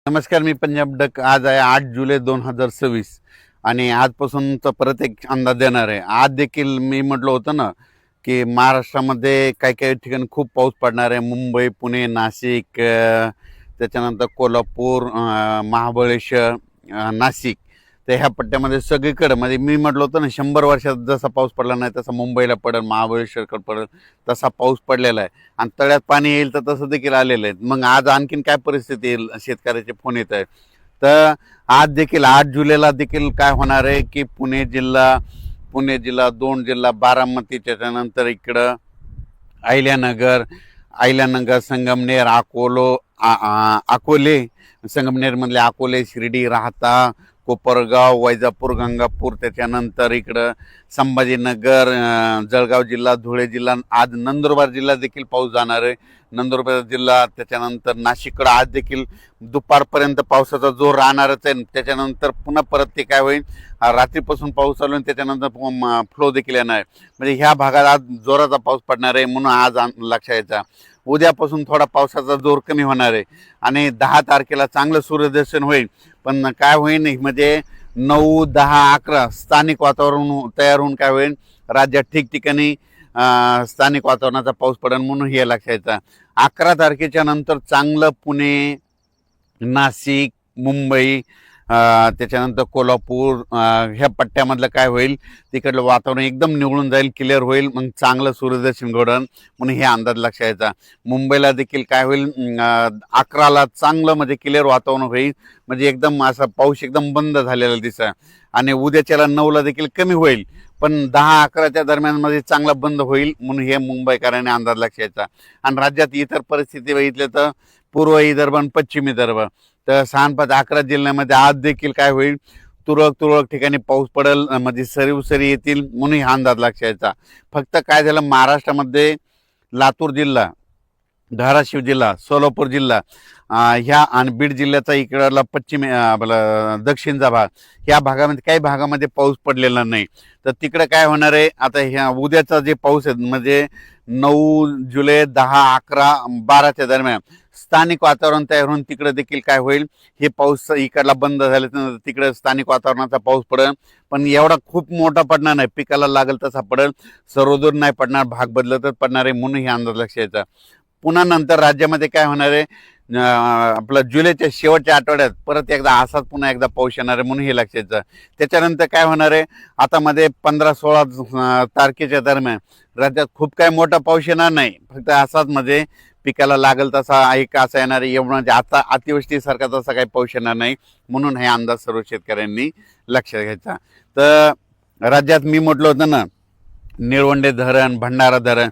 नमस्कार, मी पंजाब डक. आज आहे 8 जुलै 2026 आणि आजपासूनचा परत एक अंदाज देणार आहे. आज देखील मी म्हटलं होतं ना की महाराष्ट्रामध्ये काही काही ठिकाणी खूप पाऊस पडणार आहे. मुंबई, पुणे, नाशिक, त्याच्यानंतर कोल्हापूर, महाबळेश्वर, नाशिक, तर ह्या पट्ट्यामध्ये सगळीकडे म्हणजे मी म्हटलं होतं ना 100 वर्षात जसा पाऊस पडला नाही तसा मुंबईला पडेल, महाबळेश्वरकडे पडेल, तसा पाऊस पडलेला आहे. आणि तळ्यात पाणी येईल तर तसं देखील आलेलं आहे. मग आज आणखीन काय परिस्थिती येईल, शेतकऱ्याचे फोन येत आहेत. तर आज देखील 8 जुलैला देखील काय होणार आहे की पुणे जिल्हा, दोन जिल्हा, बारामती, त्याच्यानंतर इकडं अहिल्यानगर, संगमनेर, अकोले, संगमनेरमधले अकोले, शिर्डी, राहता, कोपरगाव, वैजापूर, गंगापूर, त्याच्यानंतर इकडं संभाजीनगर, जळगाव जिल्हा, धुळे जिल्हा, आज नंदुरबार जिल्हा देखील पाऊस जाणार आहे. नंदुरबार जिल्हा, त्याच्यानंतर नाशिककडं आज देखील दुपारपर्यंत पावसाचा जोर राहणारच आहे. त्याच्यानंतर पुन्हा परत ते काय होईल, रात्रीपासून पाऊस चालू आणि त्याच्यानंतर फ्लो देखील येणार आहे. म्हणजे ह्या भागात आज जोराचा पाऊस पडणार आहे. म्हणून आज लक्षात यायचा उद्यापासून थोडा पावसाचा जोर कमी होणार आहे आणि 10 तारखेला चांगलं सूर्यदर्शन होईल. पण काय होईल म्हणजे 9, 10, 11 स्थानिक वातावरण तयार होऊन काय होईल, राज्यात ठिकठिकाणी स्थानिक वातावरणाचा पाऊस पडेल. म्हणून हे लक्षात यायचं. 11 तारखेच्या नंतर चांगलं पुणे, नाशिक, मुंबई, त्याच्यानंतर कोल्हापूर, ह्या पट्ट्यामधलं काय होईल, तिकडलं वातावरण एकदम निवळून जाईल, क्लिअर होईल. मग चांगलं सूर्यदर्शन घडण म्हणून हे अंदाज लक्षात यायचा. मुंबईला देखील काय होईल, 11ला चांगलं म्हणजे क्लिअर वातावरण होईल, म्हणजे एकदम असा पाऊस एकदम बंद झालेला दिसा. आणि उद्याच्याला 9ला देखील कमी होईल, पण 10-11च्या दरम्यानमध्ये चांगला बंद होईल. म्हणून हे मुंबईकरांनी अंदाज लक्षात यायचा. आणि राज्यात इतर परिस्थिती बघितली तर पूर्व विदर्भ आणि पश्चिम विदर्भ, तर 6-5-11 जिल्ह्यामध्ये आज देखील काय होईल, तुरळक ठिकाणी पाऊस पडेल, म्हणजे सरी येतील. म्हणून हा अंदाज लक्षात यायचा. फक्त काय झालं, महाराष्ट्रामध्ये लातूर जिल्हा, धाराशिव जिल्हा, सोलापूर जिल्हा, ह्या आणि बीड जिल्ह्याचा इकडला पश्चिम आपला दक्षिणचा भाग, ह्या भागामध्ये काही भागामध्ये पाऊस पडलेला नाही. तर तिकडे काय होणार आहे, आता ह्या उद्याचा जे पाऊस आहे म्हणजे 9 जुलै, 10, 11, 12च्या दरम्यान स्थानिक वातावरण तयार होऊन तिकडे देखील काय होईल, हे पाऊस इकडला बंद झाल्यानंतर तिकडे स्थानिक वातावरणाचा पाऊस पडेल. पण एवढा खूप मोठा पडणार नाही, पिकाला लागेल तसा पडेल, सर्वदूर नाही पडणार, भाग बदलतच पडणार आहे. म्हणून हे अंदाज लक्षात यायचा. पुन्हा नंतर राज्यामध्ये काय होणार आहे, आपलं जुलैच्या शेवटच्या आठवड्यात परत एकदा असाच पुन्हा एकदा पाऊस येणार आहे. म्हणून हे लक्षात यायचं. त्याच्यानंतर काय होणार आहे, आता मध्ये 15-16 तारखेच्या दरम्यान राज्यात खूप काय मोठा पाऊस येणार नाही, फक्त असाच म्हणजे पिकाला लागेल तसा एक असा येणार आहे. एवढं म्हणजे आता अतिवृष्टीसारखा तसा काही पाऊस येणार नाही. म्हणून हे अंदाज सर्व शेतकऱ्यांनी लक्षात घ्यायचा. तर राज्यात मी म्हटलं होतं ना, निळवंडे धरण, भंडारा धरण,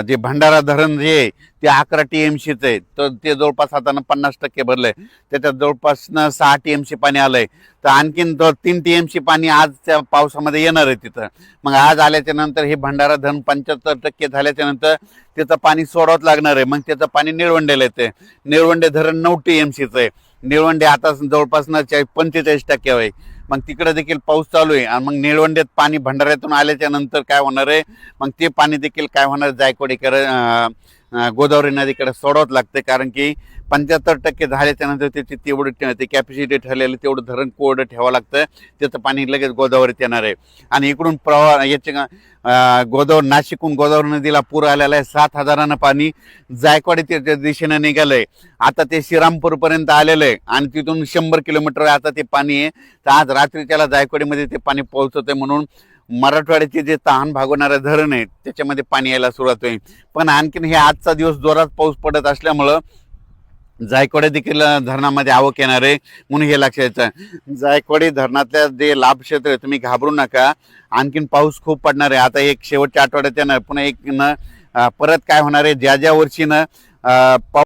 जे भंडारा धरण जे आहे ते 11 TMCचं आहे. तर ते जवळपास आता 50% भरलंय. त्याच्यात जवळपास 6 TMC पाणी आलंय. तर आणखीन 3 TMC पाणी आज त्या पावसामध्ये येणार आहे तिथं. मग आज आल्याच्या नंतर हे भंडारा धरण 75% झाल्याच्या नंतर त्याचं पाणी सोडावंच लागणार आहे. मग त्याचं पाणी निळवंडेला येते. निळवंडे धरण 9 TMCचं आहे. निळवंडे आता जवळपास 45% आहे. मग तिकडे देखील पाऊस चालू आहे. आणि मग निळवंडेत पाणी भंडाऱ्यातून आल्याच्या नंतर काय होणार आहे, मग ते पाणी देखील काय होणार, जायकवाडीकडे, गोदावरी नदीकडे सोडावंच लागतं. कारण की 75% झाल्याच्या नंतर त्याची तेवढं ते कॅपॅसिटी ठरलेलं तेवढं धरण कोरडं ठेवावं लागतं. त्याचं पाणी लगेच गोदावरीत येणार आहे. आणि इकडून प्रवाह याचे नाशिकहून गोदावरी नदीला पूर आलेला आहे. 7,000 पाणी जायकवाडी दिशेने निघालंय. आता ते श्रीरामपूरपर्यंत आलेलं आहे आणि तिथून 100 किलोमीटर आता ते पाणी आहे. तर आज रात्रीच्याला जायकवाडीमध्ये ते पाणी पोहोचत आहे. म्हणून मराठवाड्याचे जे तहान भागवणारे धरण आहे त्याच्यामध्ये पाणी यायला सुरुवात होईल. पण आणखीन हे आजचा दिवस जोरात पाऊस पडत असल्यामुळं जायकवाडी देखील धरणामध्ये आवक येणार आहे. म्हणून हे लक्षात यायचं. जायकवाडी धरणातल्या जे लाभ क्षेत्र आहे, तुम्ही घाबरू नका, आणखीन पाऊस खूप पडणार आहे. आता एक शेवटच्या आठवड्यात येणार, पुन्हा एक परत काय होणार आहे, ज्या वर्षी